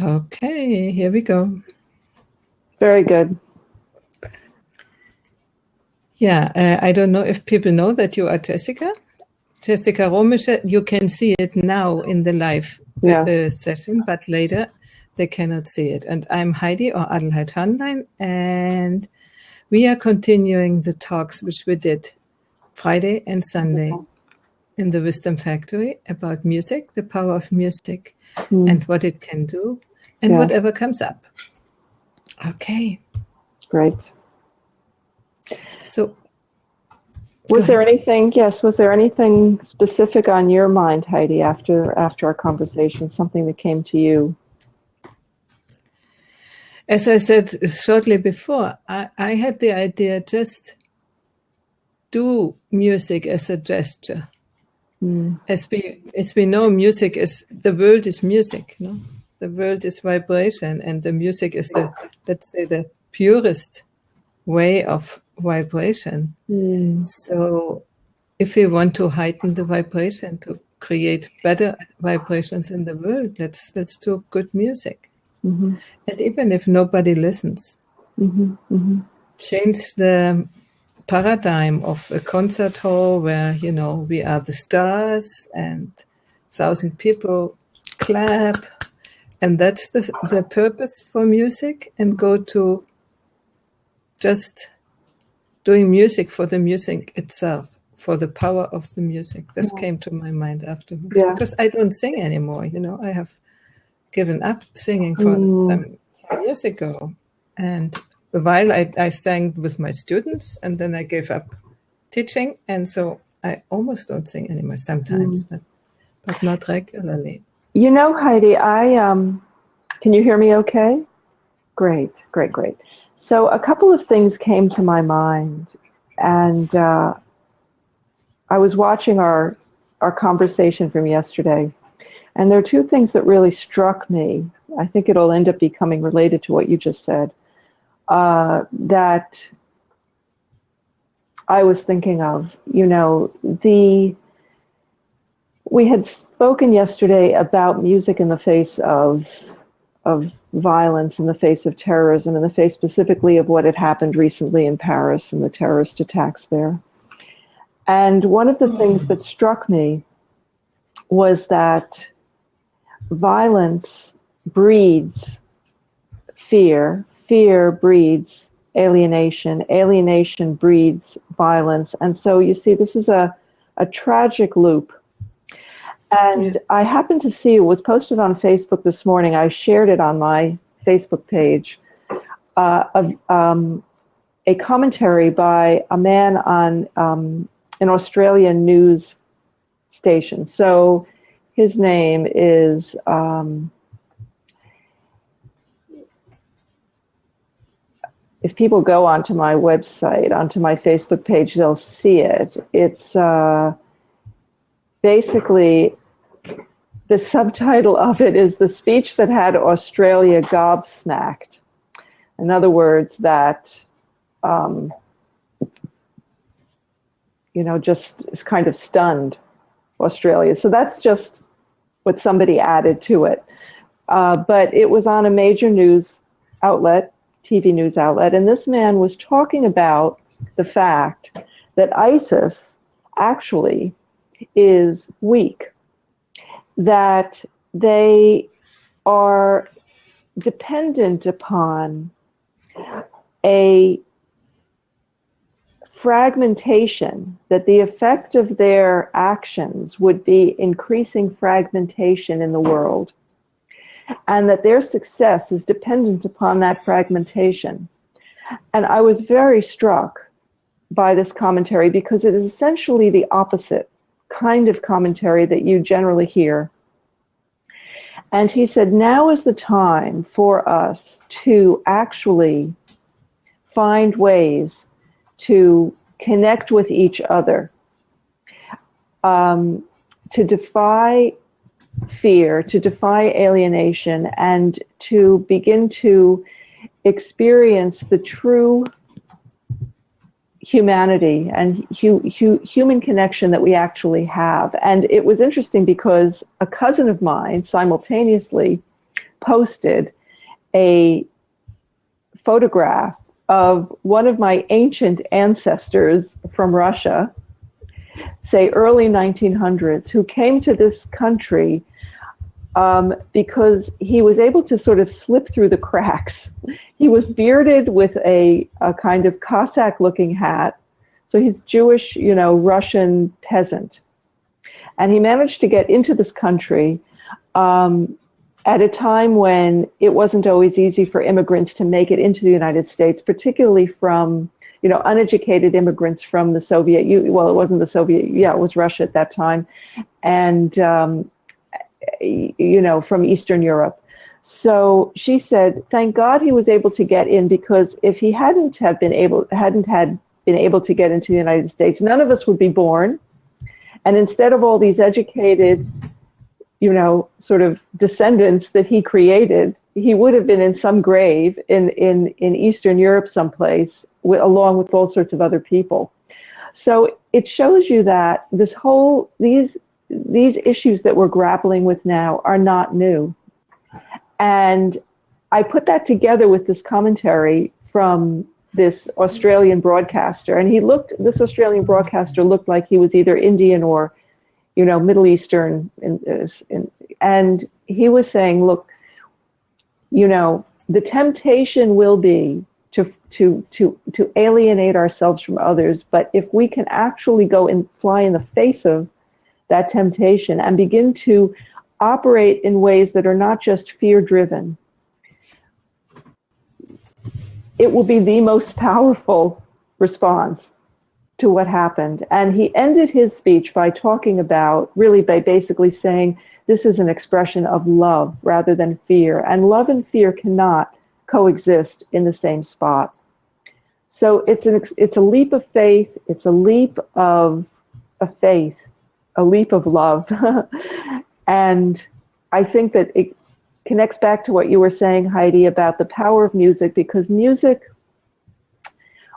Okay, here we go. Very good. Yeah, I don't know if people know that you are Jessica. Jessica Roemischer, you can see it now in the live session, but later they cannot see it. And I'm Heidi, or Adelheid Hornlein, and we are continuing the talks which we did Friday and Sunday in the Wisdom Factory about music, the power of music, and what it can do, and whatever comes up. Okay. Great. So, was there anything specific on your mind, Heidi, after our conversation, something that came to you? As I said shortly before, I had the idea just do music as a gesture. As we know, music is, the world is music, no? The world is vibration, and the music is let's say, the purest way of vibration. So if we want to heighten the vibration, to create better vibrations in the world, let's do good music. And even if nobody listens, change the paradigm of a concert hall where, we are the stars and 1,000 people clap, and that's the purpose for music, and go to just doing music for the music itself, for the power of the music. This came to my mind afterwards, because I don't sing anymore. I have given up singing for some years ago. And a while I sang with my students, and then I gave up teaching. And so I almost don't sing anymore sometimes, but not regularly. Heidi, can you hear me okay? Great. So a couple of things came to my mind, and I was watching our conversation from yesterday, and there are two things that really struck me. I think it'll end up becoming related to what you just said, that I was thinking of. We had spoken yesterday about music in the face of violence, in the face of terrorism, in the face specifically of what had happened recently in Paris and the terrorist attacks there. And one of the things that struck me was that violence breeds fear, fear breeds alienation, alienation breeds violence. And so you see, this is a tragic loop. And I happened to see, it was posted on Facebook this morning, I shared it on my Facebook page, a commentary by a man on an Australian news station. So his name is, if people go onto my website, onto my Facebook page, they'll see it. It's basically, the subtitle of it is "The Speech That Had Australia Gobsmacked." In other words, that, just is kind of stunned Australia. So that's just what somebody added to it. But it was on a major news outlet, TV news outlet, and this man was talking about the fact that ISIS actually is weak, that they are dependent upon a fragmentation, that the effect of their actions would be increasing fragmentation in the world, and that their success is dependent upon that fragmentation. And I was very struck by this commentary, because it is essentially the opposite kind of commentary that you generally hear. And he said, now is the time for us to actually find ways to connect with each other, to defy fear, to defy alienation, and to begin to experience the true humanity and human connection that we actually have. And it was interesting because a cousin of mine simultaneously posted a photograph of one of my ancient ancestors from Russia, say early 1900s, who came to this country because he was able to sort of slip through the cracks. He was bearded with a kind of Cossack-looking hat. So he's Jewish, Russian peasant. And he managed to get into this country at a time when it wasn't always easy for immigrants to make it into the United States, particularly from, uneducated immigrants from the Soviet Union. Well, it wasn't the Soviet, it was Russia at that time. And, from Eastern Europe. So she said, thank God he was able to get in, because if he hadn't been able to get into the United States, none of us would be born. And instead of all these educated, sort of descendants that he created, he would have been in some grave in Eastern Europe someplace, along with all sorts of other people. So it shows you that these issues that we're grappling with now are not new. And I put that together with this commentary from this Australian broadcaster. And this Australian broadcaster looked like he was either Indian or, Middle Eastern. And he was saying, look, the temptation will be to alienate ourselves from others. But if we can actually go and fly in the face of that temptation and begin to operate in ways that are not just fear-driven, it will be the most powerful response to what happened. And he ended his speech by basically saying, this is an expression of love rather than fear. And love and fear cannot coexist in the same spot. So it's a leap of faith. It's a leap of faith, a leap of love. And I think that it connects back to what you were saying, Heidi, about the power of music, because music,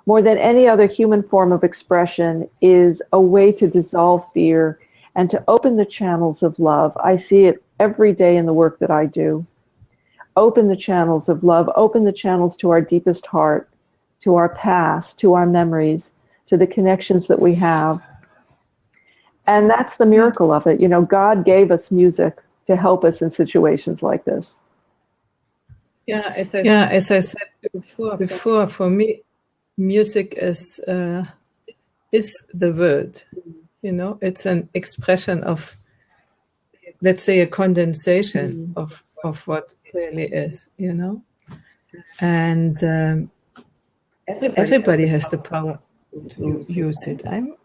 more than any other human form of expression, is a way to dissolve fear and to open the channels of love. I see it every day in the work that I do. Open the channels of love, open the channels to our deepest heart, to our past, to our memories, to the connections that we have. And that's the miracle of it. God gave us music to help us in situations like this. As I said before, for me, music is the word. It's an expression of, let's say, a condensation of what really is. And everybody has the power to use it. I'm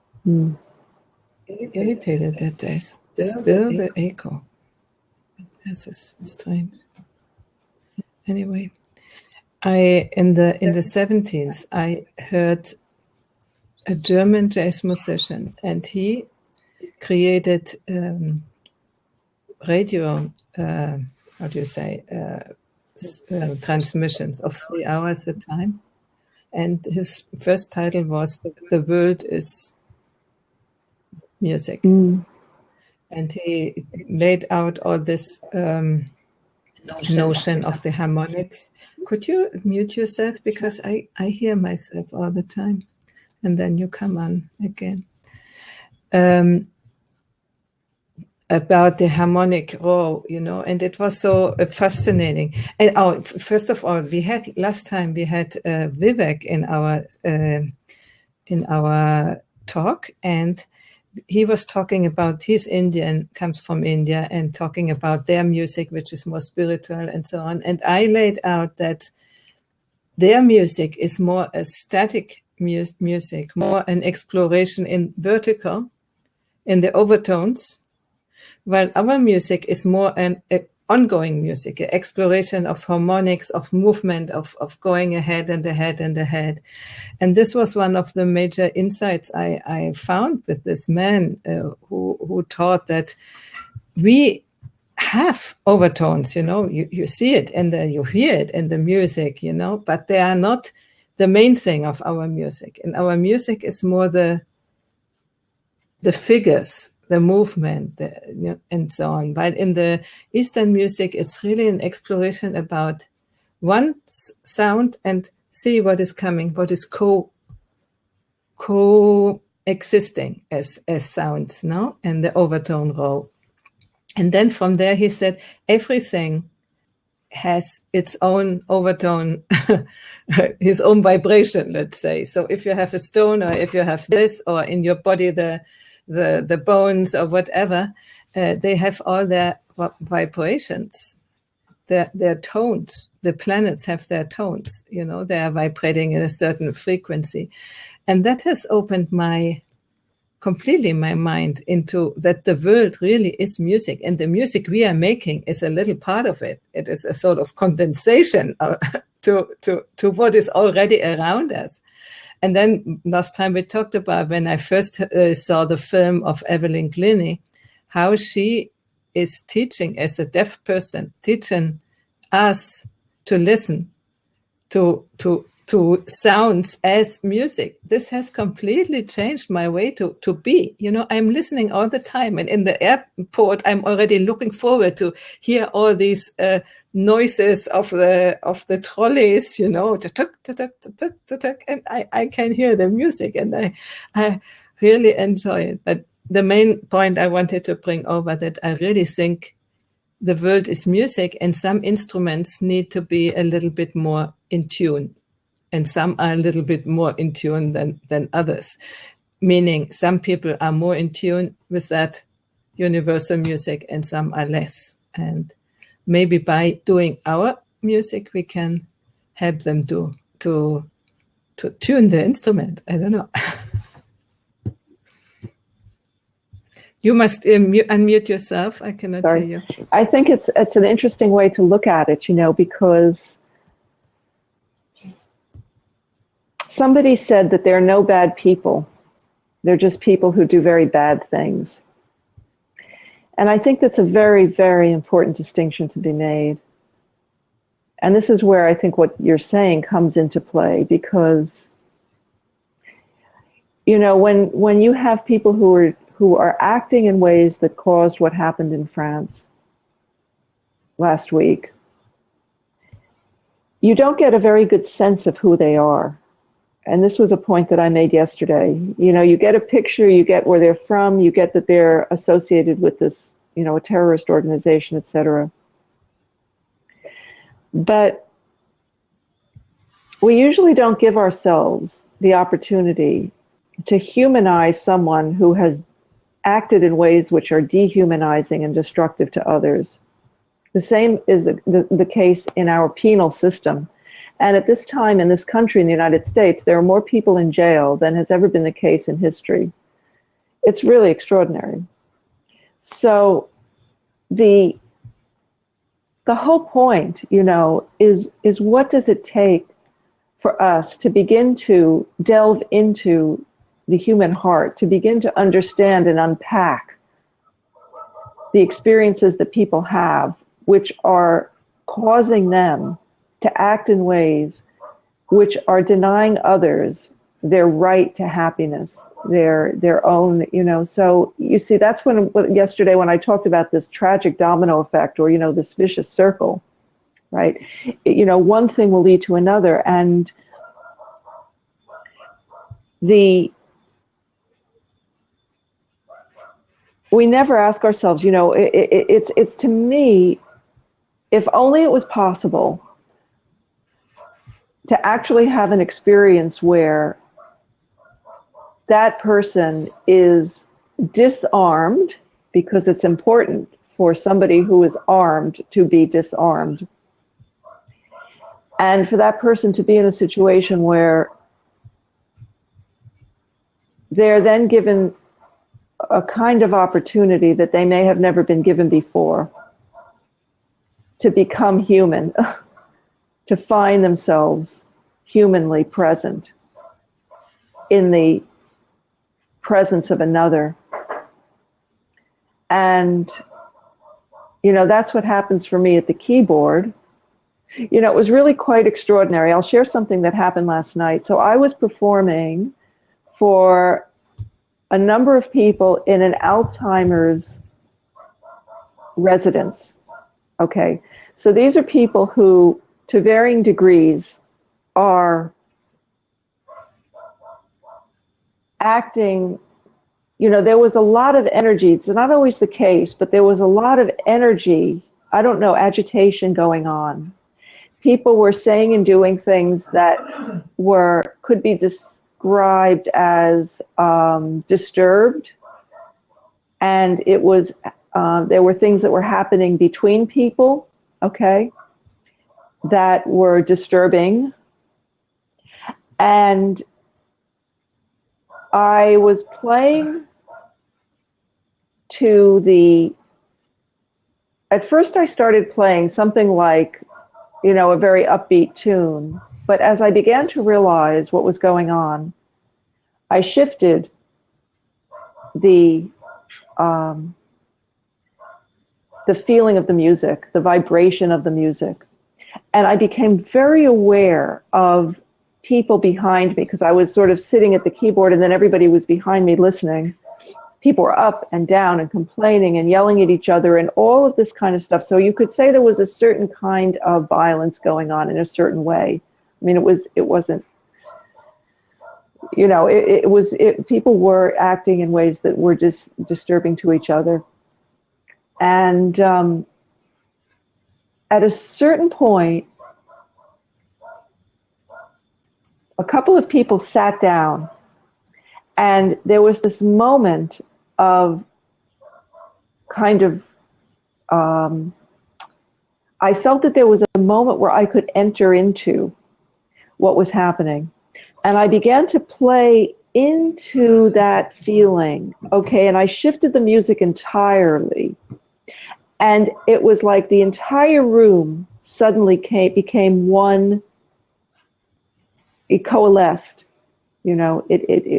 irritated that there's still the echo. This is strange. Anyway, in the 70s, I heard a German jazz musician, and he created radio, transmissions of 3 hours a time. And his first title was "The World is Music." And he laid out all this notion of the harmonics. Could you mute yourself? Because I hear myself all the time. And then you come on again. About the harmonic row, and it was so fascinating. And first of all, last time we had Vivek in our talk, and he was talking about, he's Indian, comes from India, and talking about their music, which is more spiritual and so on. And I laid out that their music is more a static music, more an exploration in vertical, in the overtones, while our music is more an ongoing music, an exploration of harmonics, of movement, of going ahead and ahead and ahead. And this was one of the major insights I found with this man who taught that we have overtones, you see it and you hear it in the music, but they are not the main thing of our music. And our music is more the figures, the movement, and so on. But in the Eastern music, it's really an exploration about one sound and see what is coming, what is coexisting as sounds, no? And the overtone role. And then from there, he said, everything has its own overtone, his own vibration, let's say. So if you have a stone, or if you have this, or in your body, the bones or whatever, they have all their vibrations, their tones. The planets have their tones, you know, they are vibrating in a certain frequency. And that has opened completely my mind into that the world really is music, and the music we are making is a little part of it. It is a sort of condensation to what is already around us. And then last time we talked about when I first saw the film of Evelyn Glennie, how she is teaching as a deaf person, teaching us to listen to sounds as music. This has completely changed my way to be. You know, I'm listening all the time, and in the airport, I'm already looking forward to hear all these noises of the trolleys. You know, and I can hear the music, and I really enjoy it. But the main point I wanted to bring over, that I really think the world is music, and some instruments need to be a little bit more in tune. And some are a little bit more in tune than others, meaning some people are more in tune with that universal music and some are less. And maybe by doing our music, we can help them to tune the instrument. I don't know. You must unmute yourself. I cannot hear you. I think it's an interesting way to look at it, you know, because somebody said that there are no bad people. They're just people who do very bad things. And I think that's a very, very important distinction to be made. And this is where I think what you're saying comes into play, because, you know, when you have people who are acting in ways that caused what happened in France last week, you don't get a very good sense of who they are. And this was a point that I made yesterday. You know, you get a picture, you get where they're from, you get that they're associated with this, you know, a terrorist organization, etc. But we usually don't give ourselves the opportunity to humanize someone who has acted in ways which are dehumanizing and destructive to others. The same is the case in our penal system. And at this time in this country, in the United States, there are more people in jail than has ever been the case in history. It's really extraordinary. So the whole point, you know, is what does it take for us to begin to delve into the human heart, to begin to understand and unpack the experiences that people have, which are causing them to act in ways which are denying others their right to happiness, their own, you know. So you see, that's when yesterday when I talked about this tragic domino effect, or, you know, this vicious circle, right? You know, one thing will lead to another, and we never ask ourselves, you know, it's to me, if only it was possible to actually have an experience where that person is disarmed, because it's important for somebody who is armed to be disarmed, and for that person to be in a situation where they're then given a kind of opportunity that they may have never been given before, to become human, to find themselves humanly present in the presence of another. And, you know, that's what happens for me at the keyboard. You know, it was really quite extraordinary. I'll share something that happened last night. So I was performing for a number of people in an Alzheimer's residence. Okay, so these are people who, to varying degrees, are acting, you know, there was a lot of energy. It's not always the case, but there was a lot of energy, I don't know, agitation going on. People were saying and doing things that could be described as disturbed, and it was there were things that were happening between people, okay, that were disturbing. And I was playing at first I started playing something like, you know, a very upbeat tune. But as I began to realize what was going on, I shifted the feeling of the music, the vibration of the music. And I became very aware of people behind me, because I was sort of sitting at the keyboard and then everybody was behind me listening. People were up and down and complaining and yelling at each other and all of this kind of stuff. So you could say there was a certain kind of violence going on in a certain way. I mean, it wasn't, you know, people were acting in ways that were just disturbing to each other. And at a certain point, a couple of people sat down, and there was this moment of kind of, I felt that there was a moment where I could enter into what was happening. And I began to play into that feeling, okay, and I shifted the music entirely. And it was like the entire room suddenly became one. It coalesced, you know,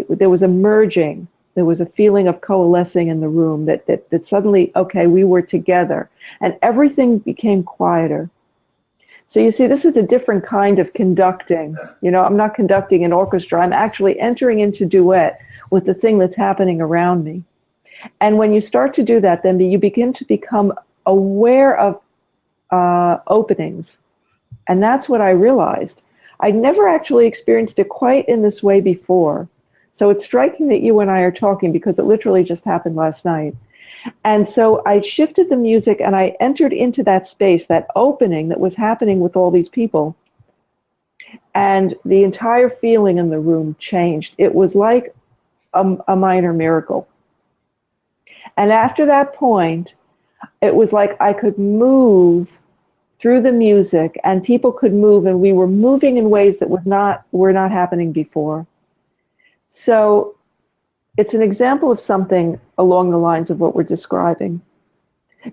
there was a merging, there was a feeling of coalescing in the room that suddenly, okay, we were together and everything became quieter. So you see, this is a different kind of conducting. You know, I'm not conducting an orchestra, I'm actually entering into duet with the thing that's happening around me. And when you start to do that, then you begin to become aware of openings. And that's what I realized. I'd never actually experienced it quite in this way before. So it's striking that you and I are talking, because it literally just happened last night. And so I shifted the music and I entered into that space, that opening that was happening with all these people. And the entire feeling in the room changed. It was like a minor miracle. And after that point, it was like I could move through the music and people could move, and we were moving in ways that were not happening before. So it's an example of something along the lines of what we're describing.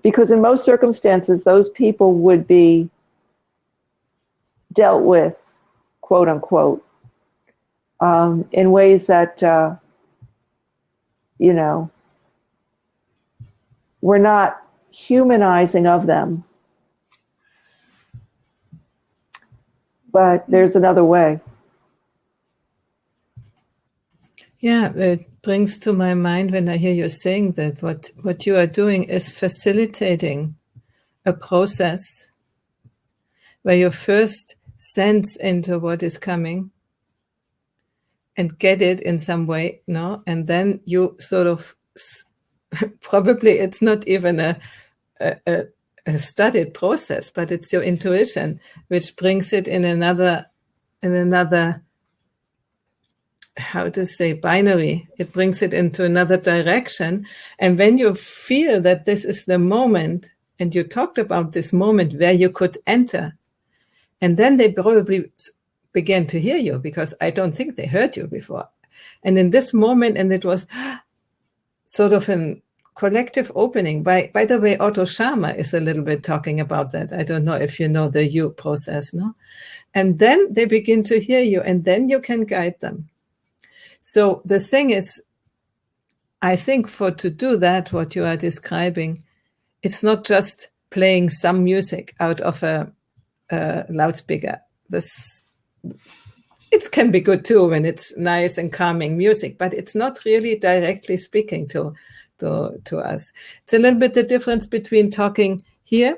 Because in most circumstances, those people would be dealt with, quote unquote, in ways that, you know, we're not humanizing of them. But there's another way. Yeah, it brings to my mind when I hear you saying that what you are doing is facilitating a process where you first sense into what is coming and get it in some way, no? And then you sort of, probably it's not even a studied process, but it's your intuition which brings it in another how to say, binary. It brings it into another direction. And when you feel that this is the moment, and you talked about this moment where you could enter, and then they probably began to hear you, because I don't think they heard you before. And in this moment, and it was sort of a collective opening. By the way, Otto Scharmer is a little bit talking about that. I don't know if you know the you process, no? And then they begin to hear you, and then you can guide them. So the thing is, I think to do that, what you are describing, it's not just playing some music out of a loudspeaker. it can be good too when it's nice and calming music, but it's not really directly speaking to us. It's a little bit the difference between talking here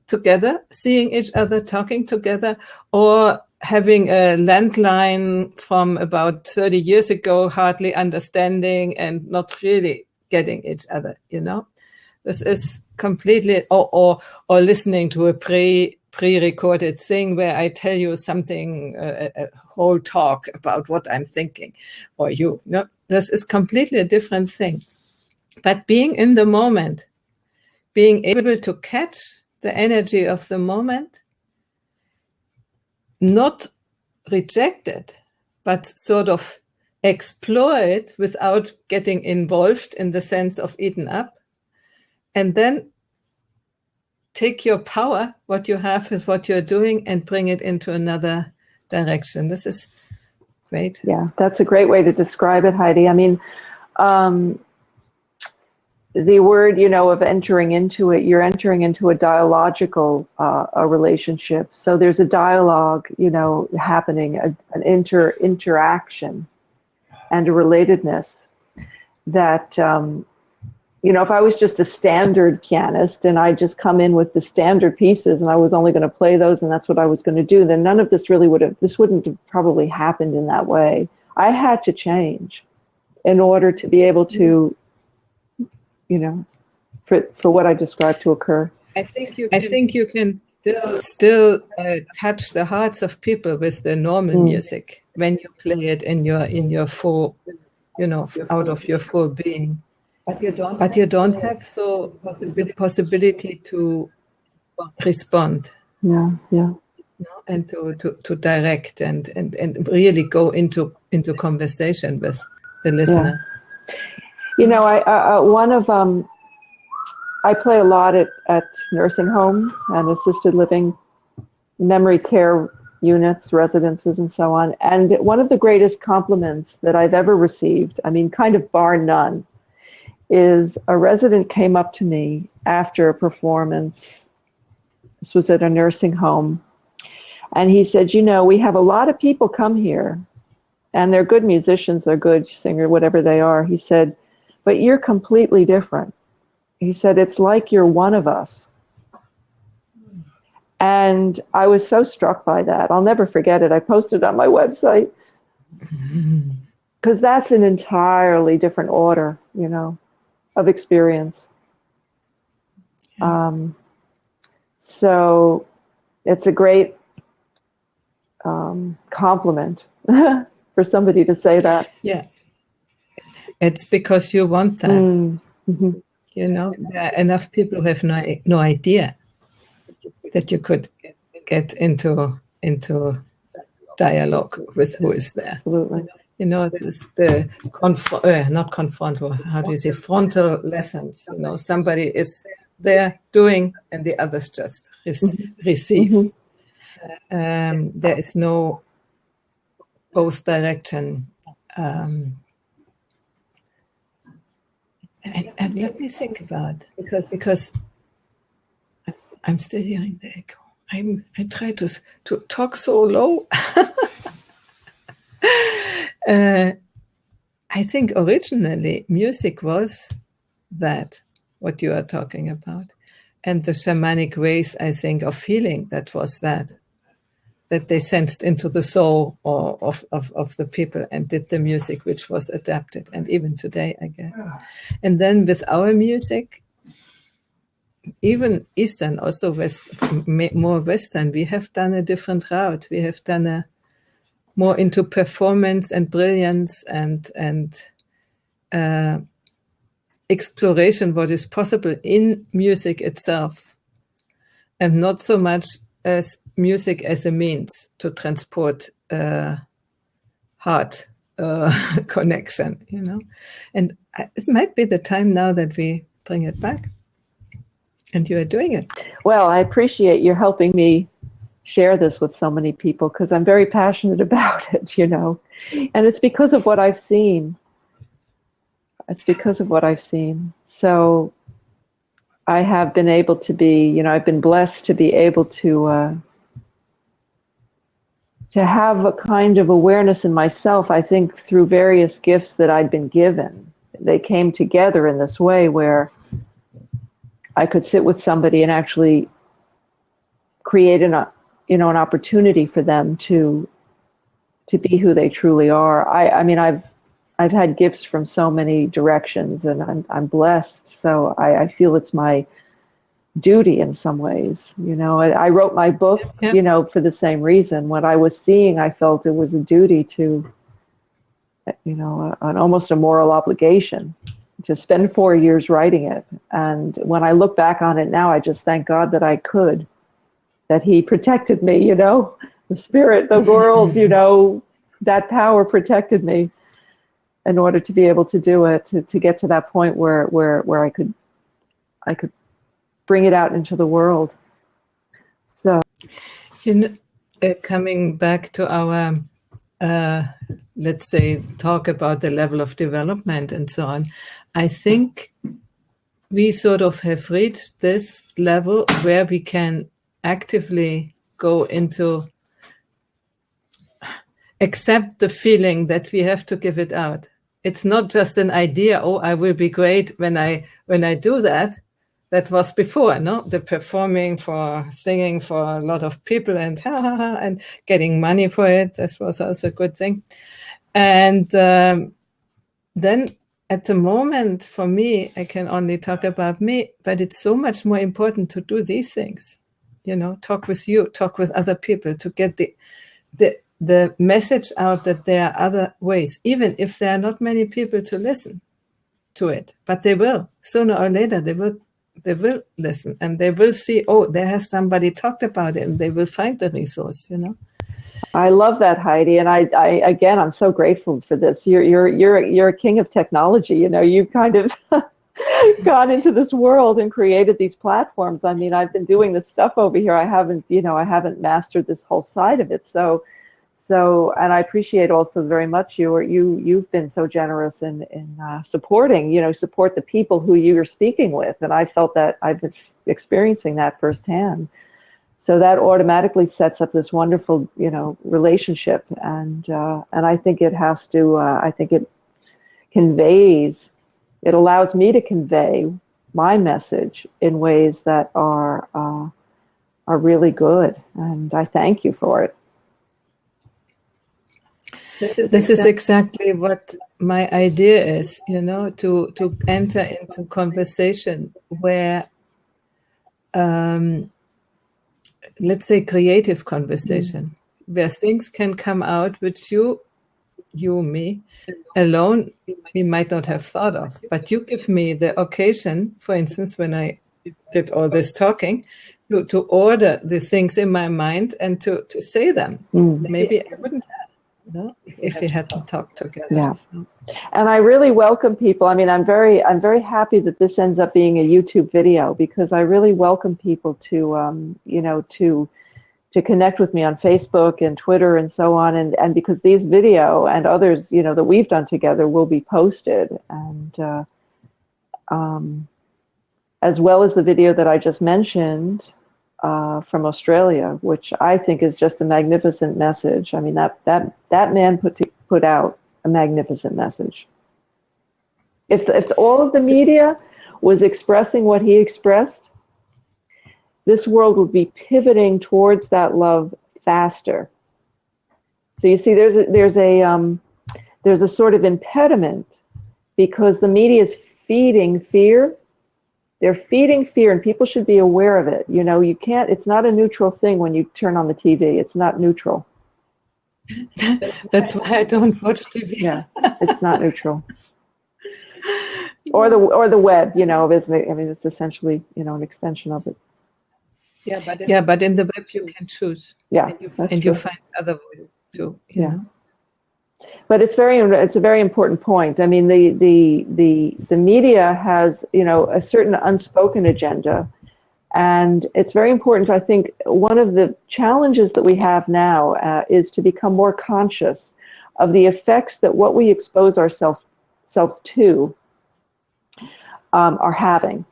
together, seeing each other, talking together, or having a landline from about 30 years ago, hardly understanding and not really getting each other, you know. This is completely, or listening to a pre-recorded thing where I tell you something, a whole talk about what I'm thinking, or you. No, this is completely a different thing. But being in the moment, being able to catch the energy of the moment, not reject it, but sort of explore it without getting involved in the sense of eaten up, and then take your power, what you have with what you're doing, and bring it into another direction. This is great. Yeah, that's a great way to describe it, Heidi. I mean, the word, of entering into it, you're entering into a dialogical a relationship. So there's a dialogue, happening, an interaction and a relatedness that, if I was just a standard pianist and I just come in with the standard pieces and I was only going to play those and that's what I was going to do, then none of this wouldn't have probably happened in that way. I had to change in order to be able to, for what I described to occur. I think you can still touch the hearts of people with the normal music when you play it in your full, out of your full being. But you don't have the possibility to respond. Yeah. And to direct and really go into conversation with the listener. Yeah. I play a lot at nursing homes and assisted living, memory care units, residences, and so on. And one of the greatest compliments that I've ever received, kind of bar none, is a resident came up to me after a performance. This was at a nursing home. And he said, we have a lot of people come here and they're good musicians, they're good singers, whatever they are. He said, but you're completely different. He said, it's like you're one of us. And I was so struck by that. I'll never forget it. I posted it on my website because that's an entirely different order, of experience. So it's a great compliment for somebody to say that. Yeah. It's because you want that. Mm-hmm. There are enough people who have no idea that you could get into dialogue with who is there. Absolutely. It's the not confrontal, how do you say, frontal lessons. Somebody is there doing and the others just receive. Mm-hmm. There is no both direction. And let me think about it, because I'm still hearing the echo. I try to talk so low. I think originally music was that, what you are talking about. And the shamanic ways, I think, of healing, that was that they sensed into the soul of the people and did the music which was adapted. And even today, I guess. And then with our music, even Eastern, also more Western, we have done a different route. We have done more into performance and brilliance and exploration, what is possible in music itself, and not so much as music as a means to transport heart connection, And it might be the time now that we bring it back. And you are doing it. Well, I appreciate you helping me share this with so many people because I'm very passionate about it, And it's because of what I've seen. So I have been able to be, I've been blessed to be able to to have a kind of awareness in myself, I think through various gifts that I'd been given. They came together in this way where I could sit with somebody and actually create an opportunity for them to be who they truly are. I mean, I've had gifts from so many directions, and I'm blessed. So I feel it's my duty in some ways. I wrote my book, for the same reason. What I was seeing, I felt it was a duty to, an almost a moral obligation to spend 4 years writing it. And when I look back on it now, I just thank God that I could, that He protected me, the spirit, the world, that power protected me in order to be able to do it, to get to that point where I could bring it out into the world. So, coming back to our, let's say, talk about the level of development and so on, I think we sort of have reached this level where we can actively go into accept the feeling that we have to give it out. It's not just an idea, oh, I will be great when I do that. That was before, no? The performing for singing for a lot of people and and getting money for it. This was also a good thing. And then at the moment, for me, I can only talk about me, but it's so much more important to do these things. Talk with you, talk with other people, to get the message out that there are other ways, even if there are not many people to listen to it. But they will. Sooner or later, they will listen, and they will see, oh, there has somebody talked about it, and they will find the resource, I love that, Heidi, and I again, I'm so grateful for this. You're a king of technology. You've kind of gone into this world and created these platforms. I mean, I've been doing this stuff over here. I haven't mastered this whole side of it. So, and I appreciate also very much you've been so generous in supporting, support the people who you're speaking with. And I felt that I've been experiencing that firsthand. So that automatically sets up this wonderful, relationship. And I think it has to, I think it allows me to convey my message in ways that are really good. And I thank you for it. This is exactly what my idea is, to enter into conversation where, let's say, creative conversation, where things can come out which you, me, alone, we might not have thought of. But you give me the occasion, for instance, when I did all this talking, to order the things in my mind and to say them. Maybe I wouldn't have. If we hadn't talked together. Yeah. And I really welcome people. I mean, I'm very happy that this ends up being a YouTube video, because I really welcome people to connect with me on Facebook and Twitter and so on. And because these video and others, that we've done together will be posted, and as well as the video that I just mentioned, from Australia, which I think is just a magnificent message. I mean, that man put out a magnificent message. If all of the media was expressing what he expressed, this world would be pivoting towards that love faster. So you see, there's a sort of impediment, because the media is feeding fear. They're feeding fear, and people should be aware of it. You can't, it's not a neutral thing when you turn on the TV. It's not neutral. That's why I don't watch TV. Yeah, it's not neutral. Or the web, it's essentially, an extension of it. But in the web you can choose. Yeah, and you find other ways too. You know? But it's a very important point. I mean, the media has, a certain unspoken agenda, and it's very important. I think one of the challenges that we have now is to become more conscious of the effects that what we expose ourselves to are having.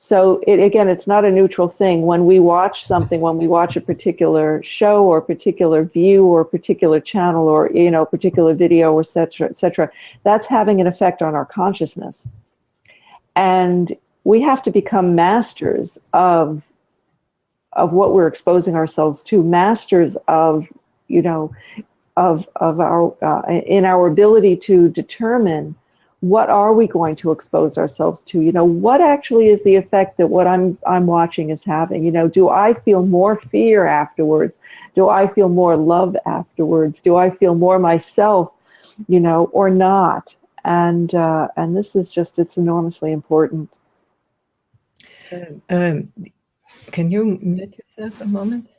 So it's not a neutral thing. When we watch something, when we watch a particular show or particular view or particular channel or, particular video, or et cetera, that's having an effect on our consciousness. And we have to become masters of what we're exposing ourselves to, masters of our in our ability to determine what are we going to expose ourselves to. What actually is the effect that what I'm watching is having. Do I feel more fear afterwards? Do I feel more love afterwards? Do I feel more myself, or not? And this is it's enormously important. Can you mute yourself a moment?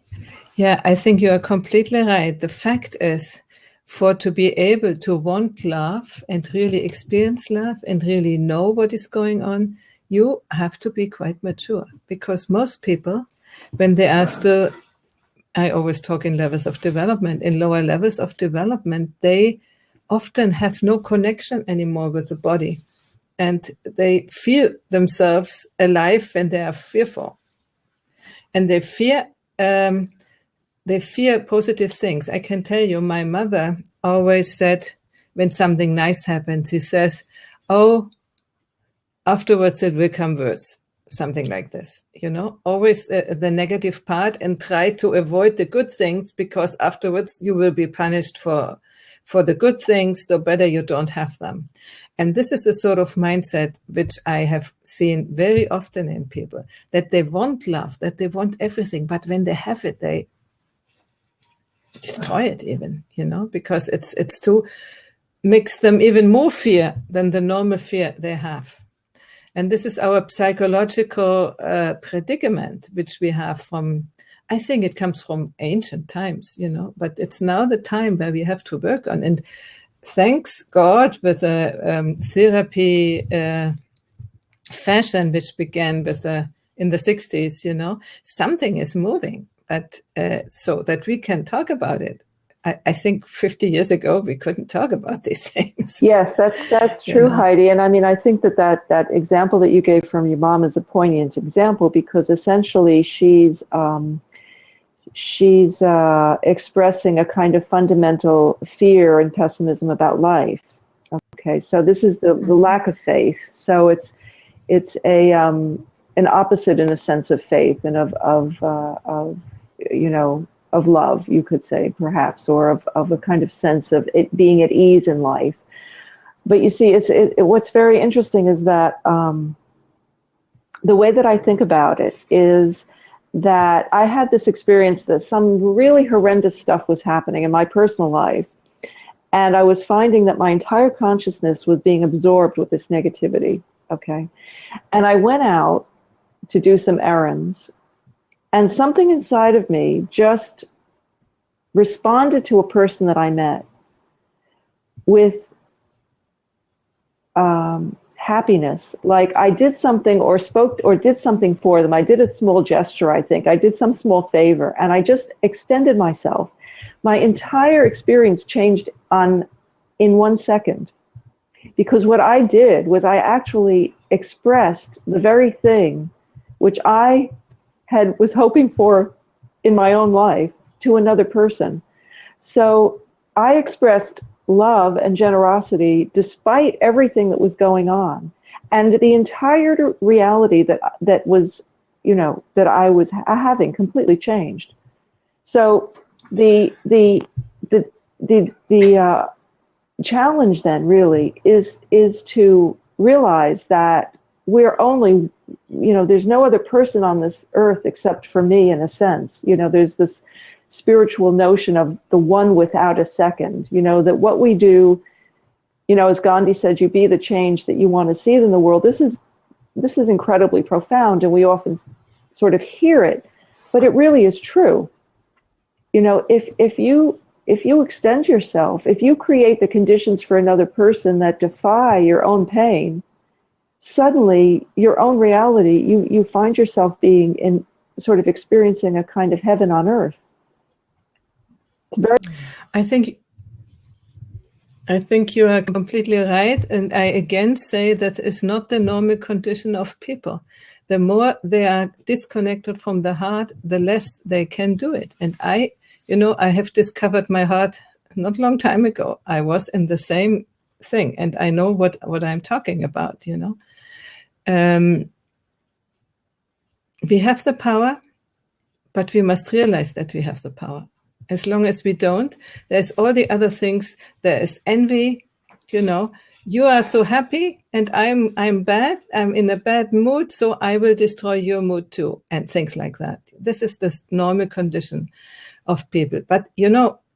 Yeah, I think you are completely right. The fact is, to be able to want love and really experience love and really know what is going on, you have to be quite mature. Because most people, when they are still, I always talk in levels of development, in lower levels of development, they often have no connection anymore with the body. And they feel themselves alive when they are fearful. And they fear positive things. I can tell you, my mother always said, when something nice happens, she says, "Oh, afterwards it will come worse." Something like this, always the negative part, and try to avoid the good things, because afterwards you will be punished for the good things, so better you don't have them. And this is a sort of mindset which I have seen very often in people, that they want love, that they want everything, but when they have it, they destroy it even, because it's to makes them even more fear than the normal fear they have. And this is our psychological predicament, which we have from, I think it comes from ancient times, but it's now the time where we have to work on. And thanks God, with the therapy fashion, which began with in the 60s, something is moving. So that we can talk about it. I think 50 years ago we couldn't talk about these things. Yes, that's true, Heidi. And I mean, I think that example that you gave from your mom is a poignant example, because essentially she's expressing a kind of fundamental fear and pessimism about life. Okay, so this is the lack of faith. So it's an opposite, in a sense, of faith and of love, you could say, perhaps, or of a kind of sense of it being at ease in life. But you see, what's very interesting is that the way that I think about it is that I had this experience that some really horrendous stuff was happening in my personal life, and I was finding that my entire consciousness was being absorbed with this negativity. Okay, and I went out to do some errands, and something inside of me just responded to a person that I met with happiness. Like I did something or spoke or did something for them. I did a small gesture, I think. I did some small favor, and I just extended myself. My entire experience changed in 1 second. Because what I did was I actually expressed the very thing which I was hoping for in my own life to another person. So I expressed love and generosity despite everything that was going on, and the entire reality that was, that I was having completely changed. So the challenge then really is to realize that we're only, there's no other person on this earth except for me, in a sense. There's this spiritual notion of the one without a second, that what we do, as Gandhi said, you be the change that you want to see in the world. This is incredibly profound, and we often sort of hear it, but it really is true. If you extend yourself, if you create the conditions for another person that defy your own pain, suddenly your own reality, you find yourself being in sort of experiencing a kind of heaven on earth. I think you are completely right, and I again say that is not the normal condition of people. the more they are disconnected from the heart, the less they can do it. And I have discovered my heart not a long time ago. I was in the same thing, and I know what I'm talking about, We have the power, but we must realize that we have the power. As long as we don't, there's all the other things. There is envy, You are so happy, and I'm bad. I'm in a bad mood, so I will destroy your mood too, and things like that. This is the normal condition of people. But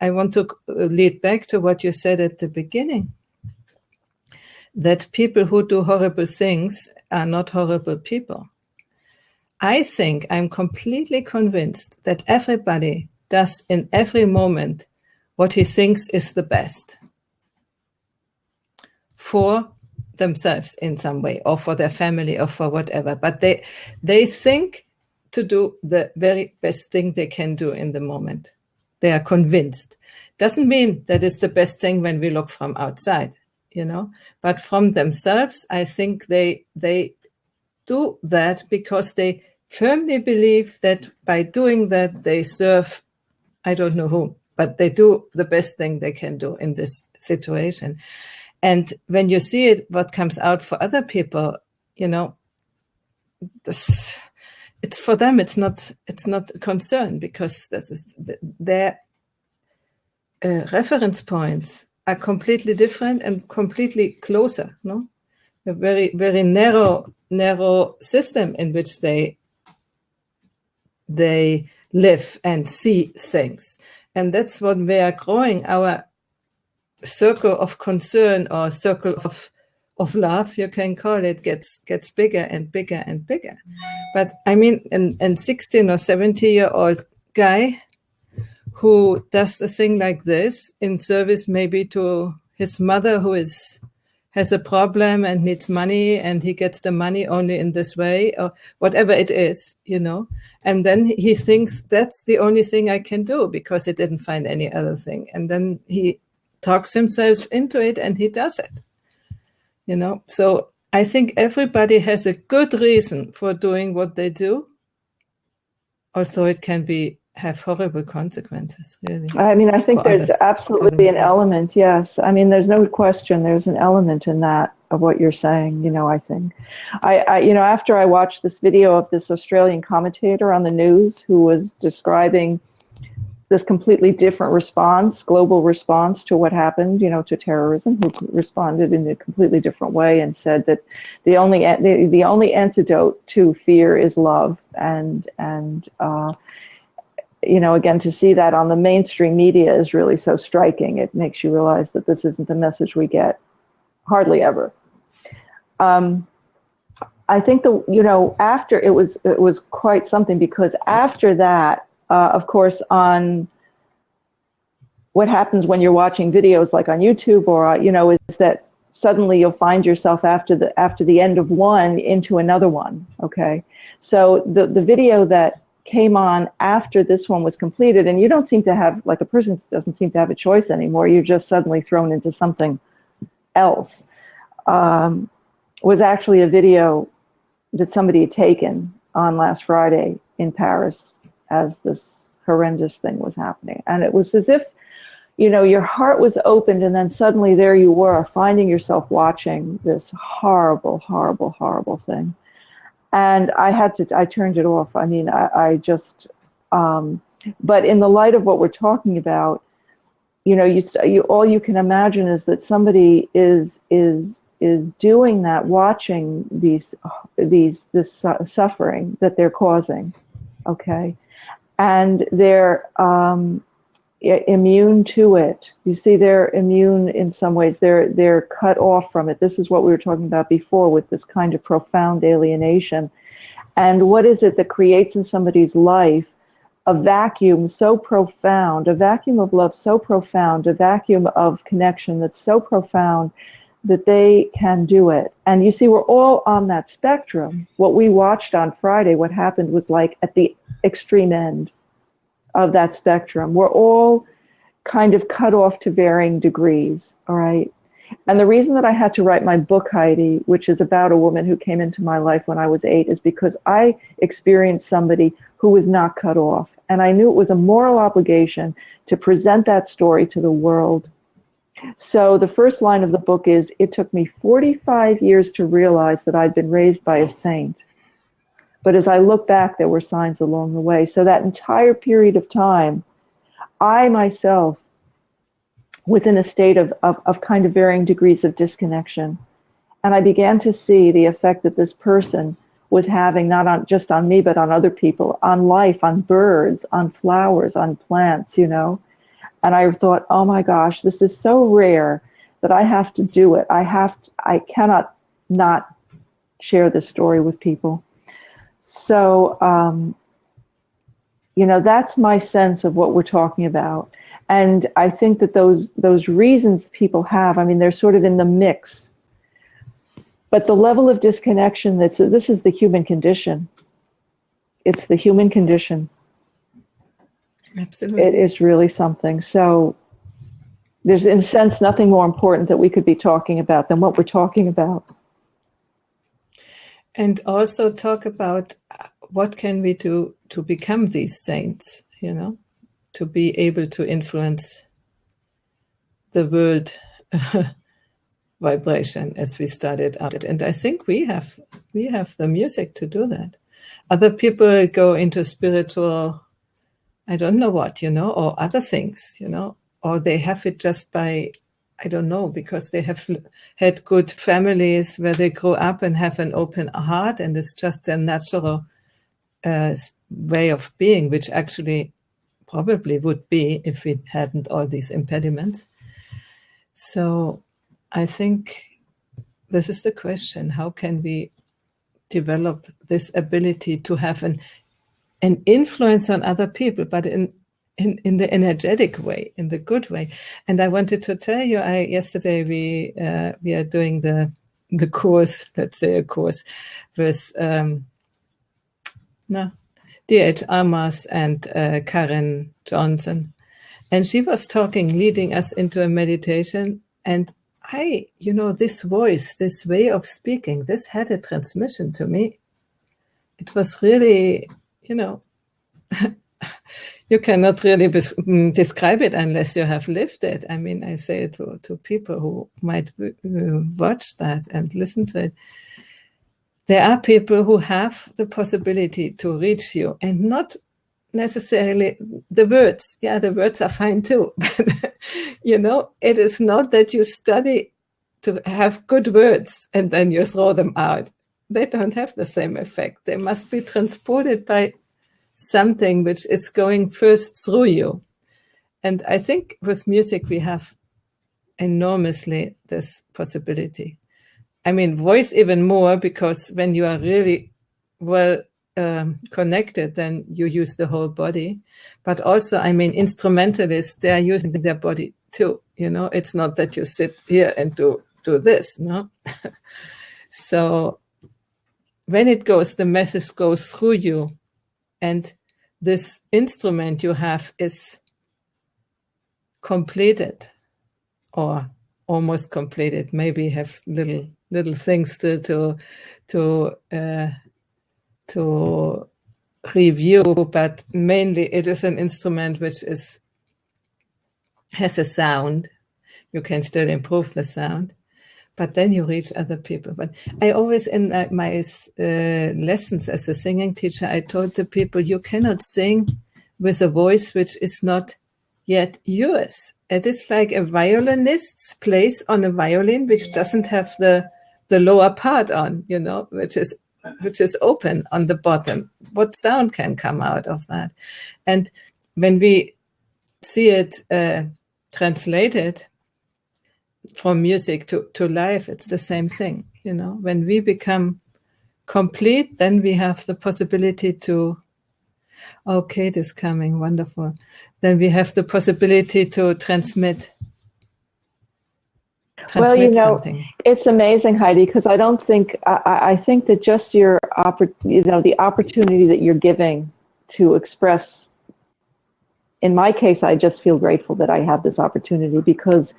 I want to lead back to what you said at the beginning, that people who do horrible things are not horrible people. I think I'm completely convinced that everybody does in every moment what he thinks is the best for themselves in some way, or for their family, or for whatever. But they think to do the very best thing they can do in the moment. They are convinced. Doesn't mean that it's the best thing when we look from outside, But from themselves, I think they do that because they firmly believe that by doing that, they serve, I don't know who, but they do the best thing they can do in this situation. And when you see it, what comes out for other people, it's for them. It's not a concern, because this is their reference points are completely different and completely closer. No, a very, very narrow system in which they live and see things, and that's what we are growing our circle of concern, or circle of love, you can call it, gets bigger and bigger and bigger. But I mean, a 16 or 70-year-old guy who does a thing like this in service maybe to his mother, who has a problem and needs money, and he gets the money only in this way, or whatever it is, and then he thinks that's the only thing I can do, because he didn't find any other thing. And then he talks himself into it, and he does it, So I think everybody has a good reason for doing what they do, although it can have horrible consequences, really. I mean, I think there's absolutely an element, yes. I mean, there's no question there's an element in that of what you're saying, I think. After I watched this video of this Australian commentator on the news who was describing this completely different response, global response to what happened, to terrorism, who responded in a completely different way and said that the only antidote to fear is love. And again, to see that on the mainstream media is really so striking. It makes you realize that this isn't the message we get hardly ever. I think after it was quite something, because after that, of course, on what happens when you're watching videos like on YouTube, or is that suddenly you'll find yourself after the end of one into another one. Okay, so the video that came on after this one was completed, and you don't seem to have, like, a person doesn't seem to have a choice anymore. You're just suddenly thrown into something else. Was actually a video that somebody had taken on last Friday in Paris as this horrendous thing was happening. And it was as if, your heart was opened, and then suddenly there you were, finding yourself watching this horrible, horrible, horrible thing. And I turned it off. I mean, I just, but in the light of what we're talking about, all you can imagine is that somebody is doing that, watching this suffering that they're causing, okay, and they're immune to it. You see, they're immune in some ways. They're cut off from it. This is what we were talking about before, with this kind of profound alienation. And what is it that creates in somebody's life a vacuum so profound, a vacuum of love so profound, a vacuum of connection that's so profound that they can do it? And you see, we're all on that spectrum. What we watched on Friday, what happened was like at the extreme end of that spectrum. We're all kind of cut off to varying degrees, all right? And the reason that I had to write my book, Heidi, which is about a woman who came into my life when I was 8, is because I experienced somebody who was not cut off. And I knew it was a moral obligation to present that story to the world. So the first line of the book is, it took me 45 years to realize that I'd been raised by a saint. But as I look back, there were signs along the way. So that entire period of time, I myself was in a state of kind of varying degrees of disconnection. And I began to see the effect that this person was having, not just on me, but on other people, on life, on birds, on flowers, on plants, you know. And I thought, oh my gosh, this is so rare that I have to do it. I cannot not share this story with people. So, you know, that's my sense of what we're talking about. And I think that those reasons people have, I mean, they're sort of in the mix. But the level of disconnection, this is the human condition. It's the human condition. Absolutely. It is really something. So there's, in a sense, nothing more important that we could be talking about than what we're talking about. And also talk about what can we do to become these saints, you know, to be able to influence the world vibration as we started out. And I think we have the music to do that. Other people go into spiritual, I don't know what, you know, or other things, you know, or they have it just by, I don't know, because they have had good families where they grow up and have an open heart, and it's just a natural way of being, which actually probably would be if we hadn't all these impediments. So I think this is the question: how can we develop this ability to have an influence on other people, but in the energetic way, in the good way? And I wanted to tell you, yesterday we are doing the course, let's say a course with D.H. Amas and Karen Johnson, and she was talking, leading us into a meditation, and you know, this voice, this way of speaking, this had a transmission to me. It was really, you know, you cannot really describe it unless you have lived it. I mean, I say it to people who might watch that and listen to it. There are people who have the possibility to reach you, and not necessarily the words. Yeah, the words are fine too. But, you know, it is not that you study to have good words and then you throw them out. They don't have the same effect. They must be transported by something which is going first through you. And I think with music we have enormously this possibility. I mean, voice even more, because when you are really well connected, then you use the whole body. But also, I mean, instrumentalists, they're using their body too. You know, it's not that you sit here and do this, no? So when it goes, the message goes through you, and this instrument you have is completed, or almost completed. Maybe have little things still to review, but mainly it is an instrument which has a sound. You can still improve the sound, but then you reach other people. But I always, in my lessons as a singing teacher, I told the people, you cannot sing with a voice which is not yet yours. It is like a violinist plays on a violin which doesn't have the lower part on, you know, which is open on the bottom. What sound can come out of that? And when we see it translated from music to life, it's the same thing, you know. When we become complete, then we have the possibility to, okay, it is coming, wonderful. Then we have the possibility to transmit well, you know, something. It's amazing, Heidi, because I don't think, I think that just the opportunity that you're giving to express, in my case, I just feel grateful that I have this opportunity, because,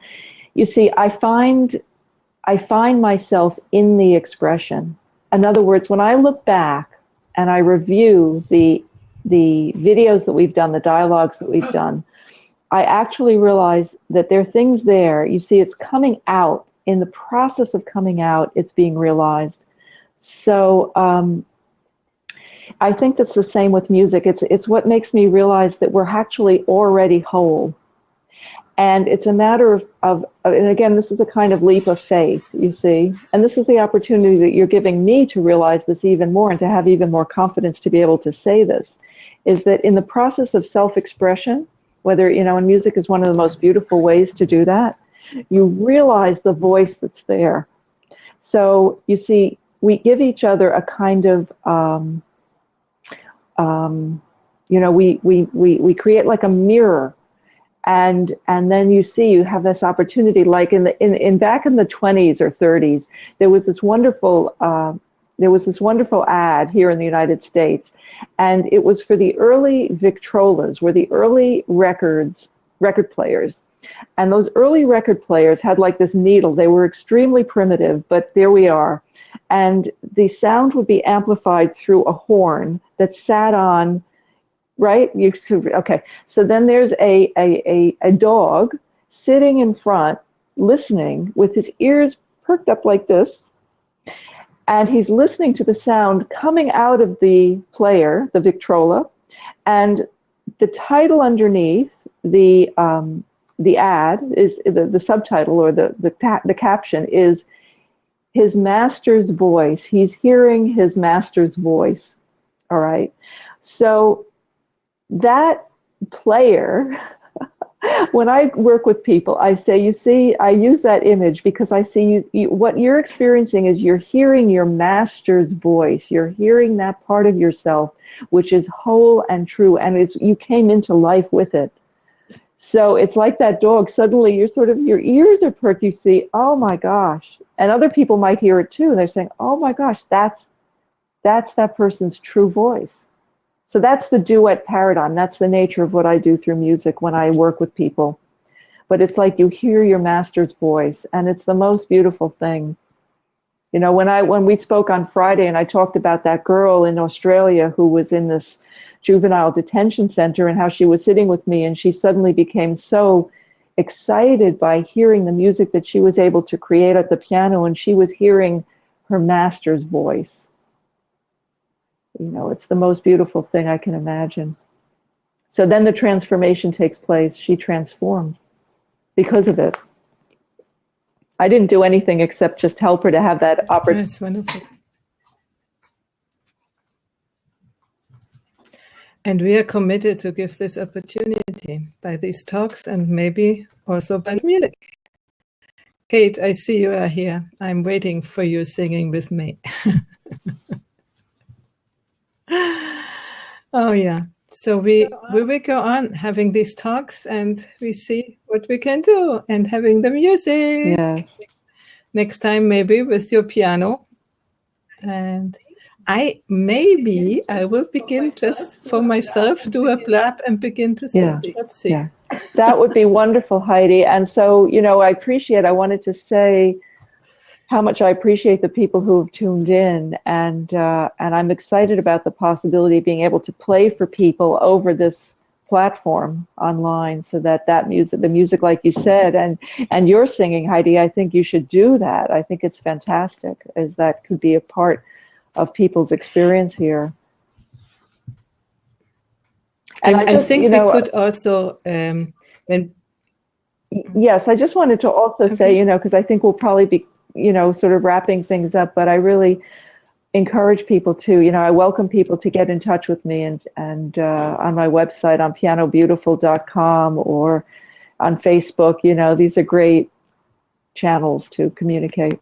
you see, I find myself in the expression. In other words, when I look back and I review the videos that we've done, the dialogues that we've done, I actually realize that there are things there. You see, it's coming out. In the process of coming out, it's being realized. So I think that's the same with music. It's what makes me realize that we're actually already whole. And it's a matter of, and again, this is a kind of leap of faith, you see. And this is the opportunity that you're giving me to realize this even more and to have even more confidence to be able to say this, is that in the process of self-expression, whether, and music is one of the most beautiful ways to do that, you realize the voice that's there. So, you see, we give each other a kind of, we create like a mirror. And then you see, you have this opportunity, like in back in the 20s or 30s, there was this wonderful ad here in the United States, and it was for the early Victrolas, were the early record players, and those early record players had like this needle. They were extremely primitive, but there we are, and the sound would be amplified through a horn that sat on. Right? Okay. So then there's a dog sitting in front, listening with his ears perked up like this, and he's listening to the sound coming out of the player, the Victrola, and the title underneath the ad is the subtitle, or the caption is his master's voice. He's hearing his master's voice. All right. So that player, when I work with people, I say, you see, I use that image because I see what you're experiencing is you're hearing your master's voice. You're hearing that part of yourself, which is whole and true, and you came into life with it. So it's like that dog, suddenly your ears are perked, you see, oh my gosh. And other people might hear it too, and they're saying, oh my gosh, that's that person's true voice. So that's the duet paradigm. That's the nature of what I do through music when I work with people. But it's like you hear your master's voice, and it's the most beautiful thing. When we spoke on Friday and I talked about that girl in Australia who was in this juvenile detention center and how she was sitting with me, and she suddenly became so excited by hearing the music that she was able to create at the piano, and she was hearing her master's voice. It's the most beautiful thing I can imagine. So then the transformation takes place. She transformed because of it. I didn't do anything except just help her to have that opportunity. That's wonderful. And we are committed to give this opportunity by these talks and maybe also by music. Kate, I see you are here. I'm waiting for you singing with me. Oh yeah. So we will go on having these talks, and we see what we can do, and having the music. Yes. Next time maybe with your piano. And I will begin just for myself, do a blab and begin to sing. Yeah. Let's see. Yeah. That would be wonderful, Heidi. And so, I wanted to say how much I appreciate the people who have tuned in, and I'm excited about the possibility of being able to play for people over this platform online, so that the music, like you said, and you're singing, Heidi, I think you should do that. I think it's fantastic, as that could be a part of people's experience here. And I think we could also, Yes, I just wanted to also say, because I think we'll probably be sort of wrapping things up, but I really encourage people to, I welcome people to get in touch with me and on my website on pianobeautiful.com or on Facebook. These are great channels to communicate.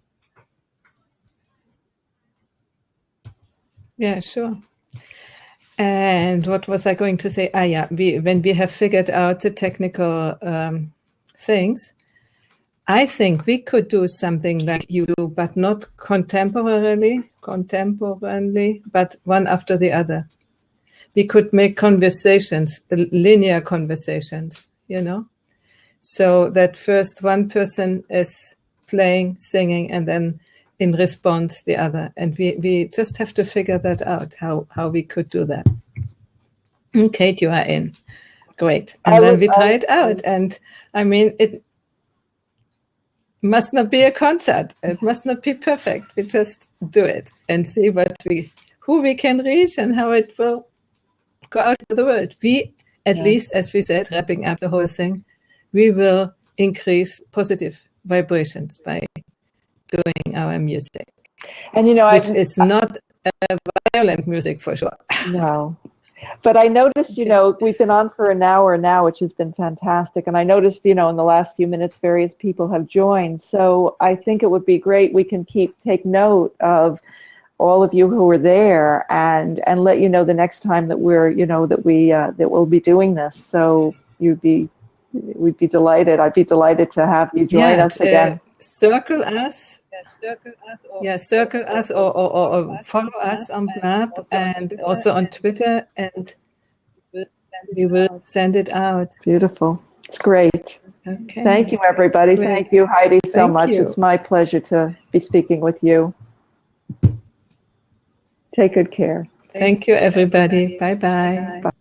Yeah, sure. And what was I going to say? When we have figured out the technical things, I think we could do something like you do, but not contemporarily, but one after the other. We could make conversations, linear conversations, So that first one person is playing, singing, and then in response the other. And we just have to figure that out, how we could do that. Kate, you are in. Great. And then we try it out. And I mean, it must not be a concert. It must not be perfect. We just do it and see who we can reach and how it will go out to the world. We, at least, as we said, wrapping up the whole thing, we will increase positive vibrations by doing our music. And which is not violent music for sure. No. But I noticed, we've been on for an hour now, which has been fantastic. And I noticed, in the last few minutes, various people have joined. So I think it would be great. We can take note of all of you who were there and let you know the next time that that we'll be doing this. So we'd be delighted. I'd be delighted to have you join us again. Circle us. Circle us or follow us on Blab and also on Twitter, and we will send it out. Beautiful. It's great. Okay. Thank you, everybody. Great. Thank you, Heidi, so much. It's my pleasure to be speaking with you. Take good care. Thank you, everybody. Bye-bye. Bye.